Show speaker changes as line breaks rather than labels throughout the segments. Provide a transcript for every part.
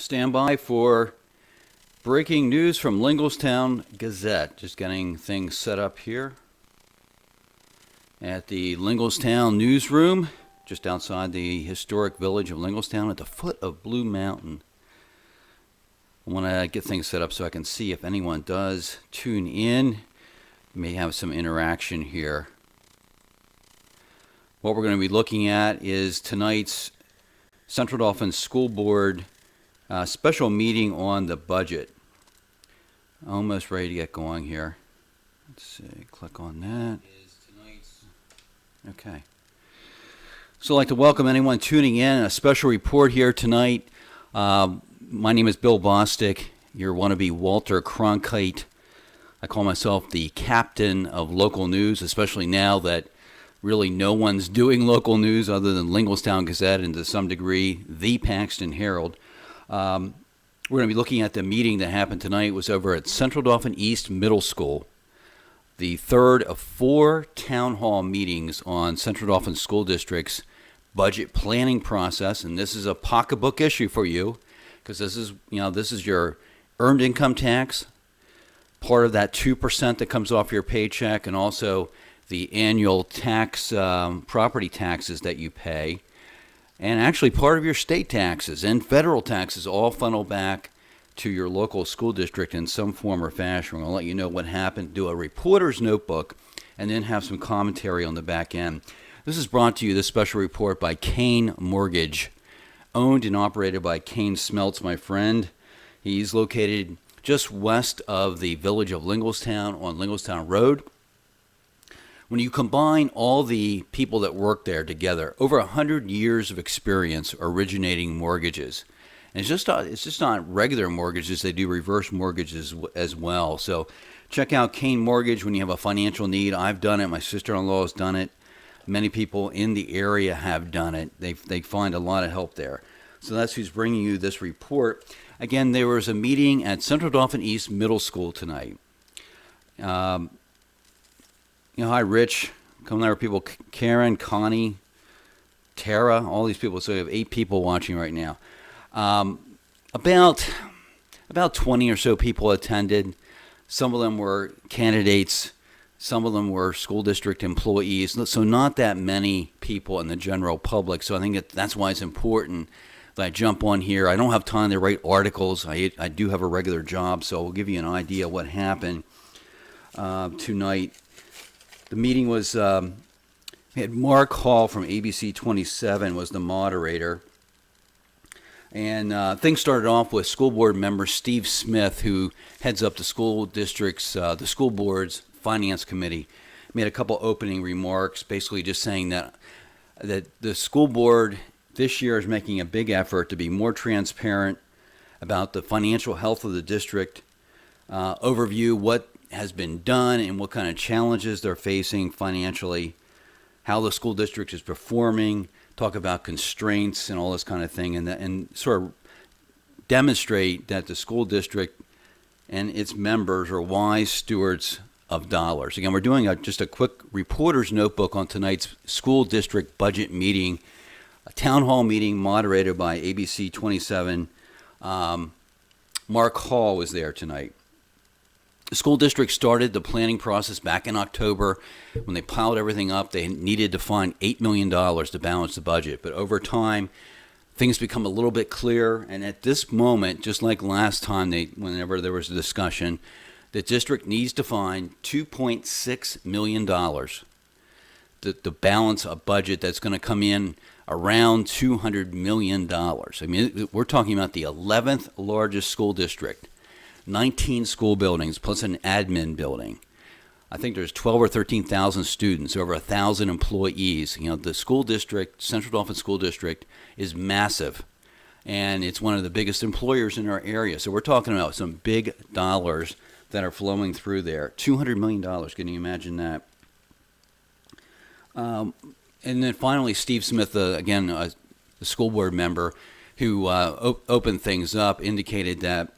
Stand by for breaking news from Linglestown Gazette. Just getting things set up here at the Linglestown newsroom, just outside the historic village of Linglestown at the foot of Blue Mountain. I want to get things set up so I can see if anyone does tune in. We may have some interaction here. What we're going to be looking at is tonight's Central Dauphin School Board special meeting on the budget. Almost ready to get going here. Let's see, click on that. Okay. So I'd like to welcome anyone tuning in. A special report here tonight. My name is Bill Bostic, your wannabe Walter Cronkite. I call myself the captain of local news, especially now that really no one's doing local news other than Linglestown Gazette and to some degree the Paxton Herald. We're going to be looking at the meeting that happened tonight. It was over at Central Dauphin East Middle School, the third of 4 town hall meetings on Central Dauphin School District's budget planning process, and this is a pocketbook issue for you because this is your earned income tax, part of that 2% that comes off your paycheck, and also the annual tax, property taxes that you pay. And actually part of your state taxes and federal taxes all funnel back to your local school district in some form or fashion. We're going to let you know what happened, do a reporter's notebook, and then have some commentary on the back end. This is brought to you, this special report, by Kane Mortgage, owned and operated by Kane Smelts, my friend. He's located just west of the village of Linglestown on Linglestown Road. When you combine all the people that work there together, over 100 years of experience originating mortgages. And it's just not regular mortgages, they do reverse mortgages as well. So check out Kane Mortgage when you have a financial need. I've done it, my sister-in-law has done it. Many people in the area have done it. They find a lot of help there. So that's who's bringing you this report. Again, there was a meeting at Central Dauphin East Middle School tonight. Hi, Rich. Come there, people. Karen, Connie, Tara, all these people. So we have 8 people watching right now. About 20 or so people attended. Some of them were candidates. Some of them were school district employees. So not that many people in the general public. So I think that's why it's important that I jump on here. I don't have time to write articles. I do have a regular job, so I'll give you an idea of what happened tonight. The meeting was, we had Mark Hall from ABC 27 was the moderator. And things started off with school board member Steve Smith, who heads up the school district's, the school board's finance committee, made a couple opening remarks, basically just saying that the school board this year is making a big effort to be more transparent about the financial health of the district, overview what has been done and what kind of challenges they're facing financially, how the school district is performing, talk about constraints and all this kind of thing, and sort of demonstrate that the school district and its members are wise stewards of dollars. Again, we're doing just a quick reporter's notebook on tonight's school district budget meeting, a town hall meeting moderated by ABC 27. Mark Hall was there tonight. The school district started the planning process back in October. When they piled everything up, they needed to find $8 million to balance the budget. But over time, things become a little bit clearer. And at this moment, just like last time, whenever there was a discussion, the district needs to find $2.6 million to balance a budget that's going to come in around $200 million. I mean, we're talking about the 11th largest school district. 19 school buildings plus an admin building. I think there's 12 or 13,000 students, over 1,000 employees. The school district, Central Dauphin School District, is massive, and it's one of the biggest employers in our area. So we're talking about some big dollars that are flowing through there. $200 million, can you imagine that? And then finally, Steve Smith, again, the school board member who opened things up, indicated that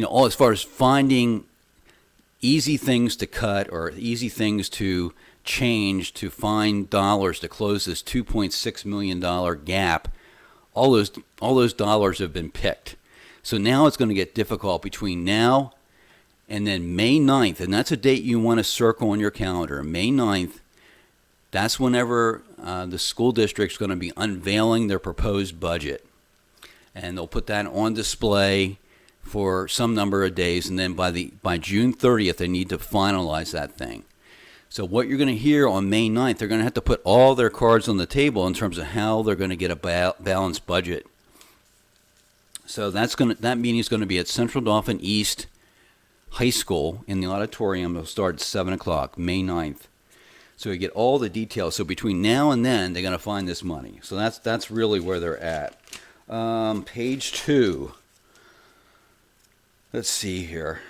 all as far as finding easy things to cut or easy things to change to find dollars to close this $2.6 million gap, all those dollars have been picked. So now it's going to get difficult between now and then May 9th, and that's a date you want to circle on your calendar. May 9th, that's whenever the school district's going to be unveiling their proposed budget. And they'll put that on display for some number of days, and then by June 30th, they need to finalize that thing. So what you're going to hear on May 9th, they're going to have to put all their cards on the table in terms of how they're going to get a balanced budget. So that meeting is going to be at Central Dauphin East High School in the auditorium. It'll start at 7 o'clock, May 9th. So you get all the details. So between now and then, they're going to find this money. So that's really where they're at. Page 2. Let's see here.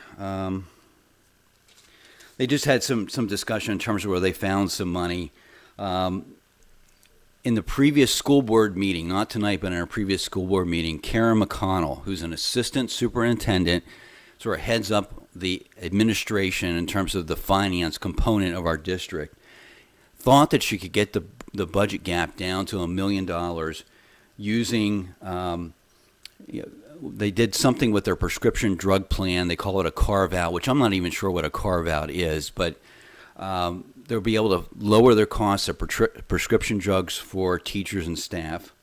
They just had some discussion in terms of where they found some money. In the previous school board meeting, not tonight, but in our previous school board meeting, Karen McConnell, who's an assistant superintendent, sort of heads up the administration in terms of the finance component of our district, thought that she could get the budget gap down to $1 million using, they did something with their prescription drug plan. They call it a carve-out, which I'm not even sure what a carve-out is, but they'll be able to lower their costs of prescription drugs for teachers and staff.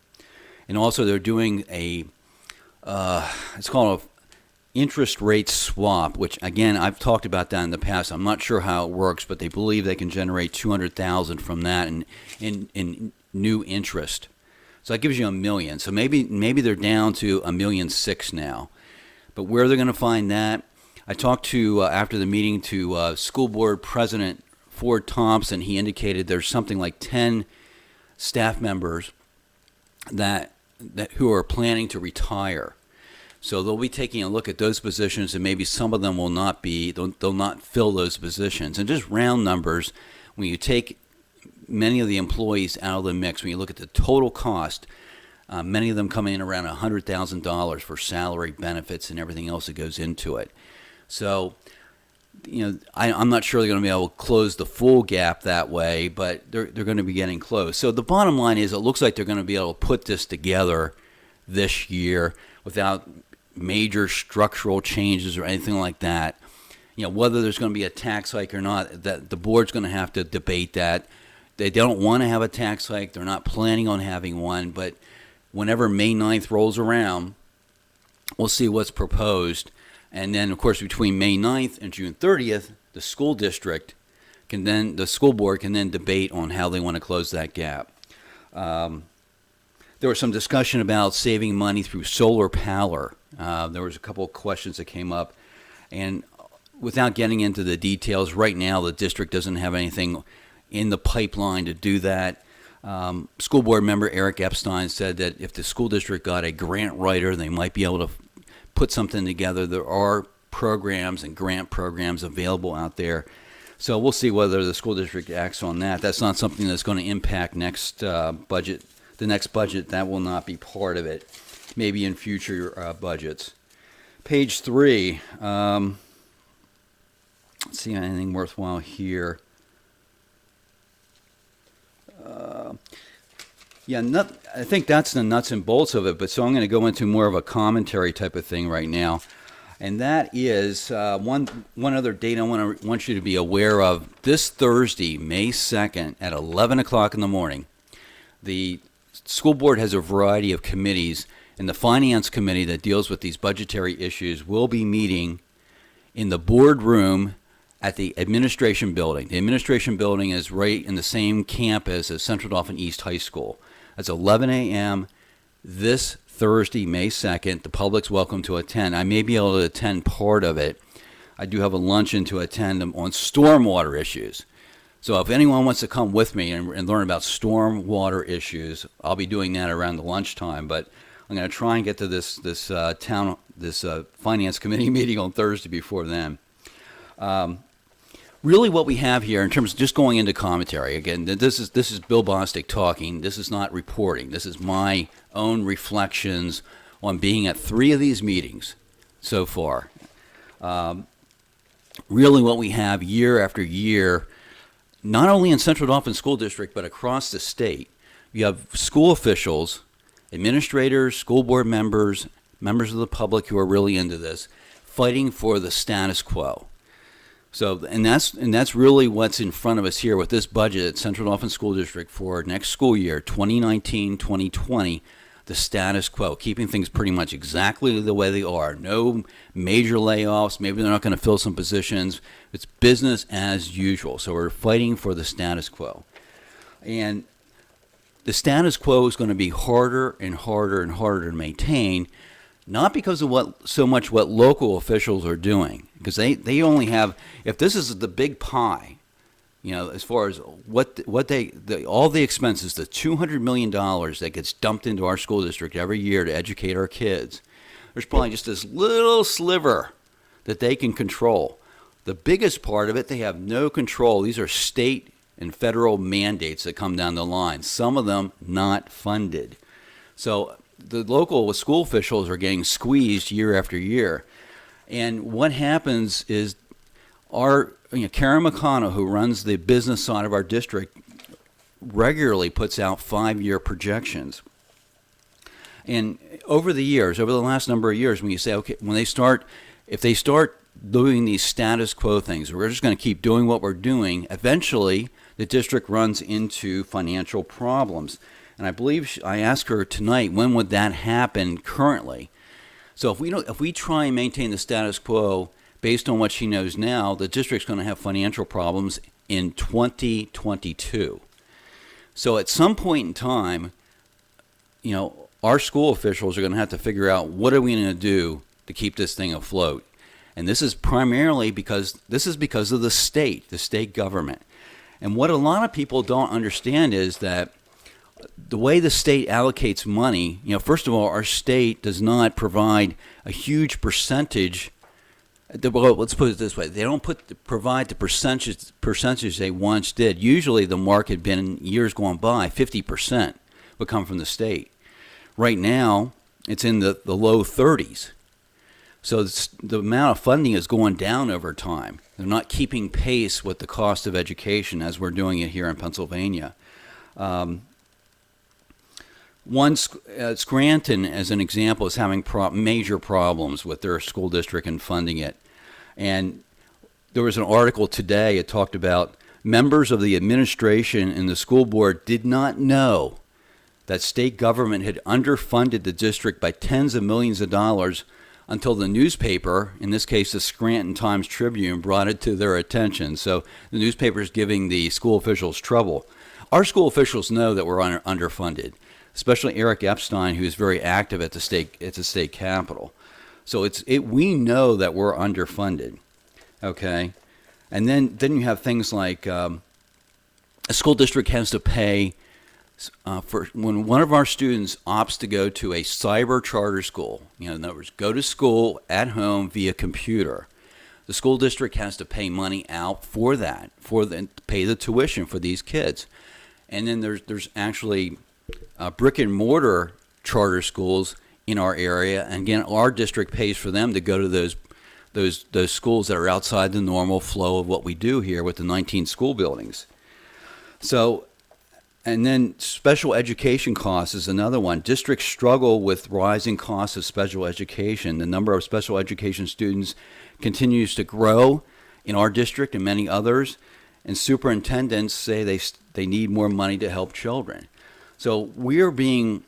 And also they're doing it's called a interest rate swap, which again, I've talked about that in the past. I'm not sure how it works, but they believe they can generate $200,000 from that in new interest. So that gives you $1 million. So maybe they're down to $1.6 million now. But where they're going to find that, I talked to after the meeting to school board president Ford Thompson. He indicated there's something like 10 staff members that who are planning to retire. So they'll be taking a look at those positions, and maybe some of them will not be. They'll not fill those positions. And just round numbers, when you take many of the employees out of the mix, when you look at the total cost, many of them come in around $100,000 for salary, benefits, and everything else that goes into it. So, I'm not sure they're going to be able to close the full gap that way, but they're going to be getting close. So the bottom line is, it looks like they're going to be able to put this together this year without major structural changes or anything like that. Whether there's going to be a tax hike or not, that the board's going to have to debate that. They don't want to have a tax hike. They're not planning on having one. But whenever May 9th rolls around, we'll see what's proposed. And then, of course, between May 9th and June 30th, the school board can then debate on how they want to close that gap. There was some discussion about saving money through solar power. There was a couple of questions that came up. And without getting into the details, right now the district doesn't have anything in the pipeline to do that. School board member Eric Epstein said that if the school district got a grant writer, they might be able to put something together. There are programs and grant programs available out there. So we'll see whether the school district acts on that. That's not something that's going to impact the next budget. That will not be part of it. Maybe in future budgets. Page 3. Let's see anything worthwhile here. I think that's the nuts and bolts of it, but so I'm going to go into more of a commentary type of thing right now. And that is one other date I want you to be aware of. This Thursday, May 2nd at 11 o'clock in the morning, the school board has a variety of committees, and the finance committee that deals with these budgetary issues will be meeting in the boardroom at the administration building. The administration building is right in the same campus as Central Dauphin East High School. That's 11 a.m. this Thursday, May 2nd. The public's welcome to attend. I may be able to attend part of it. I do have a luncheon to attend on stormwater issues. So if anyone wants to come with me and learn about stormwater issues, I'll be doing that around the lunchtime. But I'm going to try and get to this finance committee meeting on Thursday before then. Really what we have here in terms of just going into commentary, again, this is Bill Bostic talking. This is not reporting. This is my own reflections on being at 3 of these meetings so far. Really what we have year after year, not only in Central Dauphin School District, but across the state, you have school officials administrators, school board members, members of the public who are really into this, fighting for the status quo. So, and that's really what's in front of us here with this budget at Central Dauphin School District for next school year, 2019-2020, the status quo, keeping things pretty much exactly the way they are. No major layoffs. Maybe they're not going to fill some positions. It's business as usual. So we're fighting for the status quo. And the status quo is going to be harder and harder and harder to maintain, not because of what local officials are doing, because they only have, if this is the big pie, as far as all the expenses, the $200 million that gets dumped into our school district every year to educate our kids, there's probably just this little sliver that they can control. The biggest part of it, they have no control. These are state and federal mandates that come down the line, some of them not funded. So the local school officials are getting squeezed year after year. And what happens is Karen McConnell, who runs the business side of our district, regularly puts out 5-year projections. And over the last number of years, when you say, okay, if they start doing these status quo things, we're just going to keep doing what we're doing, eventually the district runs into financial problems. And I believe I asked her tonight, when would that happen currently? So if we try and maintain the status quo based on what she knows now, the district's going to have financial problems in 2022. So at some point in time, our school officials are going to have to figure out, what are we going to do to keep this thing afloat? And this is primarily because of the state government. And what a lot of people don't understand is that the way the state allocates money, first of all, our state does not provide a huge percentage. Well, let's put it this way. They don't provide the percentage they once did. Usually the mark had been, in years gone by, 50% would come from the state. Right now, it's in the low 30s. So the amount of funding is going down over time. They're not keeping pace with the cost of education as we're doing it here in Pennsylvania. Scranton, as an example, is having major problems with their school district and funding it. And there was an article today, it talked about members of the administration and the school board did not know that state government had underfunded the district by tens of millions of dollars until the newspaper, in this case the Scranton Times-Tribune, brought it to their attention. So the newspaper is giving the school officials trouble. Our school officials know that we're underfunded, especially Eric Epstein, who is very active at the state capitol. So we know that we're underfunded, okay? And then you have things like a school district has to pay for when one of our students opts to go to a cyber charter school, in other words, go to school at home via computer. The school district has to pay money out for that, pay the tuition for these kids. And then there's actually brick and mortar charter schools in our area, and again, our district pays for them to go to those schools that are outside the normal flow of what we do here with the 19 school buildings. So, and then special education costs is another one. Districts struggle with rising costs of special education. The number of special education students continues to grow in our district and many others, and superintendents say they need more money to help children. So we're being,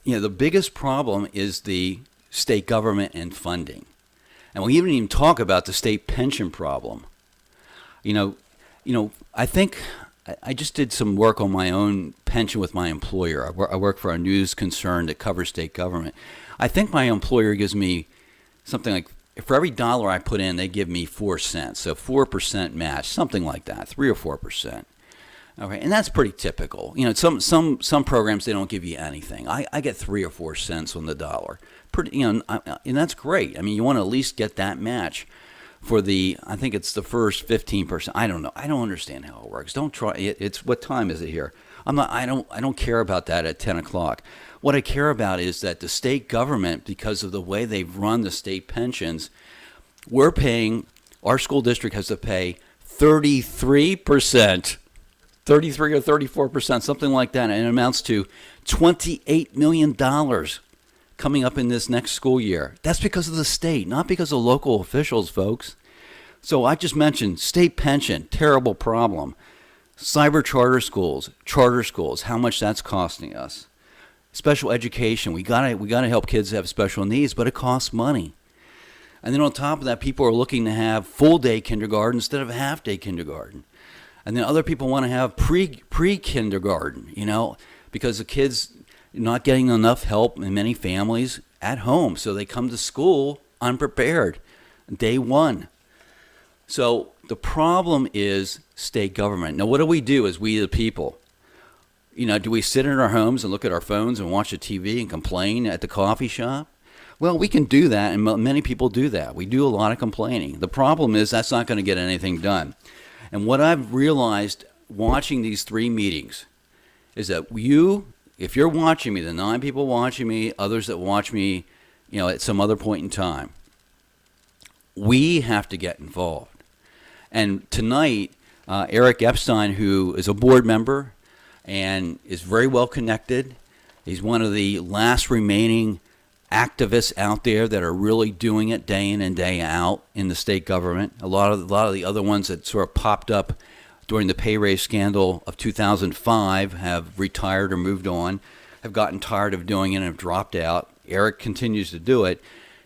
the biggest problem is the state government and funding. And we didn't even talk about the state pension problem. I think I just did some work on my own pension with my employer. I work for a news concern that covers state government. I think my employer gives me something like, for every dollar I put in, they give me 4 cents. So 4% match, something like that, 3 or 4%. Okay, and that's pretty typical. Some programs, they don't give you anything. I get 3 or 4 cents on the dollar. And that's great. I mean, you want to at least get that match for I think it's the first 15%. I don't know. I don't understand how it works. Don't try. It's what time is it here? I don't care about that at 10 o'clock. What I care about is that the state government, because of the way they've run the state pensions, our school district has to pay 33%. 33 or 34%, something like that, and it amounts to $28 million coming up in this next school year. That's because of the state, not because of local officials, folks. So I just mentioned state pension, terrible problem. Cyber charter schools, how much that's costing us. Special education, we gotta help kids have special needs, but it costs money. And then on top of that, people are looking to have full day kindergarten instead of half day kindergarten. And then other people want to have pre-kindergarten, because the kids are not getting enough help in many families at home. So they come to school unprepared, day one. So the problem is state government. Now, what do we do as we the people? Do we sit in our homes and look at our phones and watch the TV and complain at the coffee shop? Well, we can do that, and many people do that. We do a lot of complaining. The problem is that's not going to get anything done. And what I've realized watching these 3 meetings is that if you're watching me, the 9 people watching me, others that watch me, at some other point in time, we have to get involved. And tonight, Eric Epstein, who is a board member and is very well connected, he's one of the last remaining activists out there that are really doing it day in and day out in the state government. A lot of the other ones that sort of popped up during the pay raise scandal of 2005 have retired or moved on, have gotten tired of doing it and have dropped out. Eric continues to do it.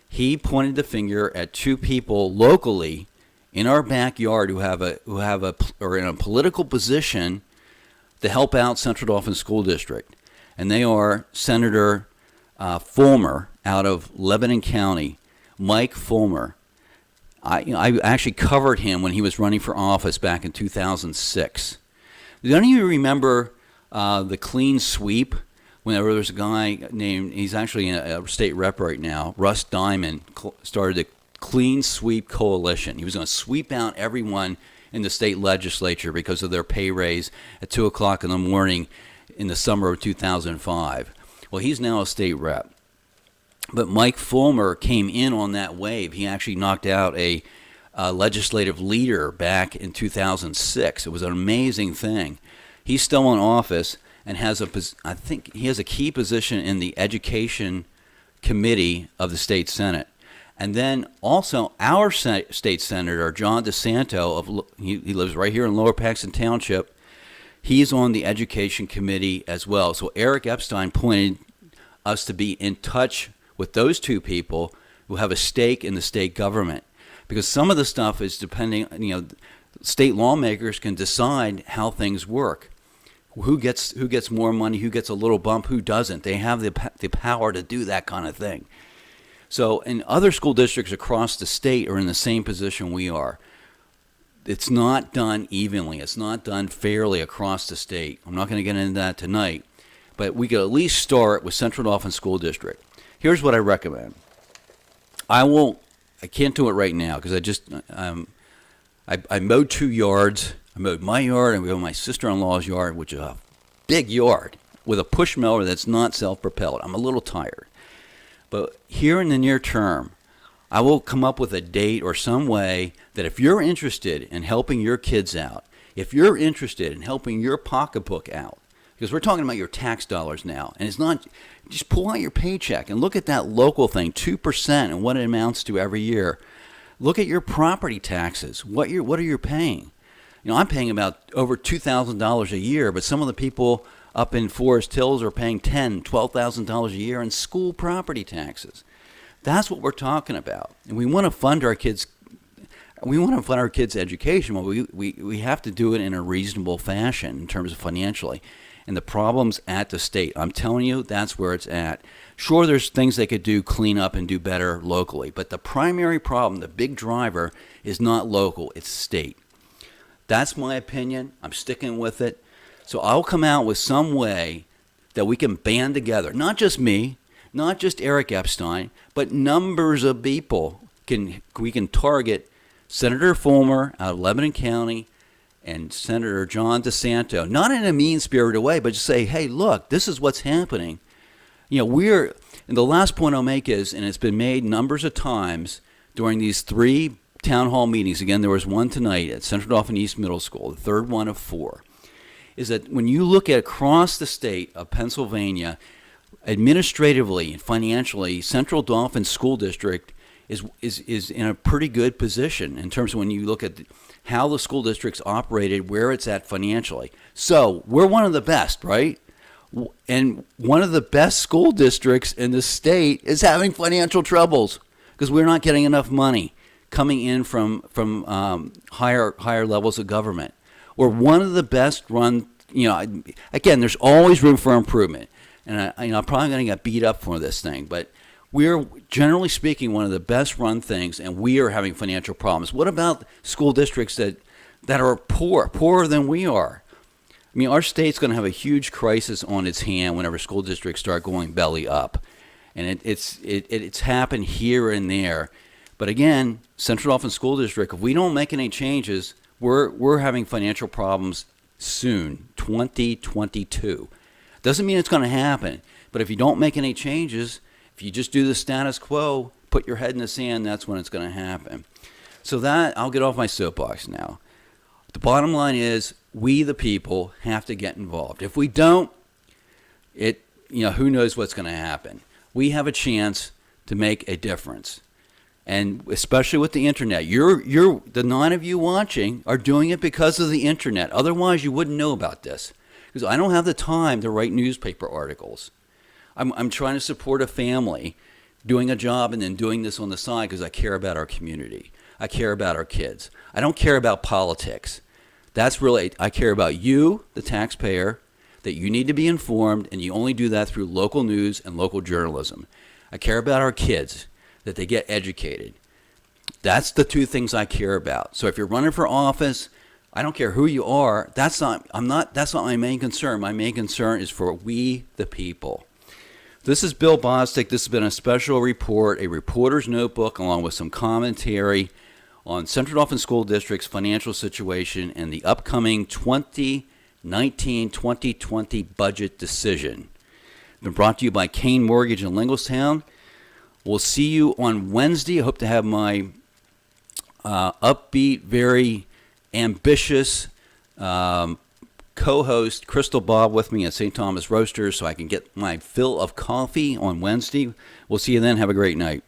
He pointed the finger at 2 people locally in our backyard who are in a political position to help out Central Dauphin School District, and they are Senator Fulmer out of Lebanon County, Mike Fulmer. I actually covered him when he was running for office back in 2006. Do any of you remember the clean sweep? Whenever there's a guy named, he's actually a state rep right now, Russ Diamond, started the Clean Sweep Coalition. He was going to sweep out everyone in the state legislature because of their pay raise at 2 o'clock in the morning in the summer of 2005. Well, he's now a state rep. But Mike Fulmer came in on that wave. He actually knocked out a legislative leader back in 2006. It was an amazing thing. He's still in office and I think he has a key position in the education committee of the state Senate. And then also our state senator, John DeSanto, he lives right here in Lower Paxton Township. He's on the education committee as well. So Eric Epstein pointed us to be in touch with those 2 people who have a stake in the state government. Because some of the stuff is depending, state lawmakers can decide how things work. Who gets more money, who gets a little bump, who doesn't. They have the power to do that kind of thing. So, and other school districts across the state are in the same position we are. It's not done evenly. It's not done fairly across the state. I'm not going to get into that tonight, but we could at least start with Central Dauphin School District. Here's what I recommend. I can't do it right now because I mowed 2 yards. I mowed my yard and we mowed my sister-in-law's yard, which is a big yard with a push mower that's not self-propelled. I'm a little tired. But here in the near term, I will come up with a date or some way that if you're interested in helping your kids out, if you're interested in helping your pocketbook out, because we're talking about your tax dollars now, and it's not, just pull out your paycheck and look at that local thing, 2% and what it amounts to every year. Look at your property taxes. What are you paying? I'm paying about over $2,000 a year, but some of the people up in Forest Hills are paying $10,000, $12,000 a year in school property taxes. That's what we're talking about. And we want to fund our kids. We want to fund our kids' education. Well, we have to do it in a reasonable fashion in terms of financially. And the problem's at the state. I'm telling you, that's where it's at. Sure, there's things they could do, clean up and do better locally. But the primary problem, the big driver, is not local, it's state. That's my opinion. I'm sticking with it. So I'll come out with some way that we can band together. Not just me, not just Eric Epstein, but numbers of people. We can target Senator Fulmer out of Lebanon County and Senator John DeSanto, not in a mean-spirited way, but just say, hey, look, this is what's happening. And the last point I'll make is, and it's been made numbers of times during these 3 town hall meetings. Again, there was one tonight at Central Dauphin East Middle School, the third one of 4. is that when you look at across the state of Pennsylvania, administratively and financially, Central Dauphin School District is in a pretty good position in terms of when you look at how the school district's operated, where it's at financially. So we're one of the best, right? And one of the best school districts in the state is having financial troubles because we're not getting enough money coming in from higher levels of government. We're one of the best run. Again, there's always room for improvement, and I'm probably going to get beat up for this thing, but we're generally speaking one of the best run things, and we are having financial problems. What about school districts that are poorer than we are? I mean, our state's going to have a huge crisis on its hand whenever school districts start going belly up, and it's happened here and there. But again, Central Dauphin School District, if we don't make any changes, we're having financial problems soon, 2022. Doesn't mean it's going to happen, but if you don't make any changes, if you just do the status quo, put your head in the sand, that's when it's going to happen. So that, I'll get off my soapbox now. The bottom line is, we the people have to get involved. If we don't, who knows what's going to happen. We have a chance to make a difference. And especially with the internet, the 9 of you watching are doing it because of the internet. Otherwise, you wouldn't know about this. Because I don't have the time to write newspaper articles. I'm trying to support a family, doing a job and then doing this on the side because I care about our community. I care about our kids. I don't care about politics. I care about you, the taxpayer, that you need to be informed, and you only do that through local news and local journalism. I care about our kids, that they get educated. That's the 2 things I care about. So if you're running for office, I don't care who you are. That's not my main concern. My main concern is for we the people. This is Bill Bostic. This has been a special report, a reporter's notebook, along with some commentary on Central Dauphin School District's financial situation and the upcoming 2019-2020 budget decision. It's been brought to you by Kane Mortgage in Linglestown. We'll see you on Wednesday. I hope to have my upbeat, very ambitious co-host Crystal Bob with me at St. Thomas Roasters so I can get my fill of coffee on Wednesday. We'll see you then. Have a great night.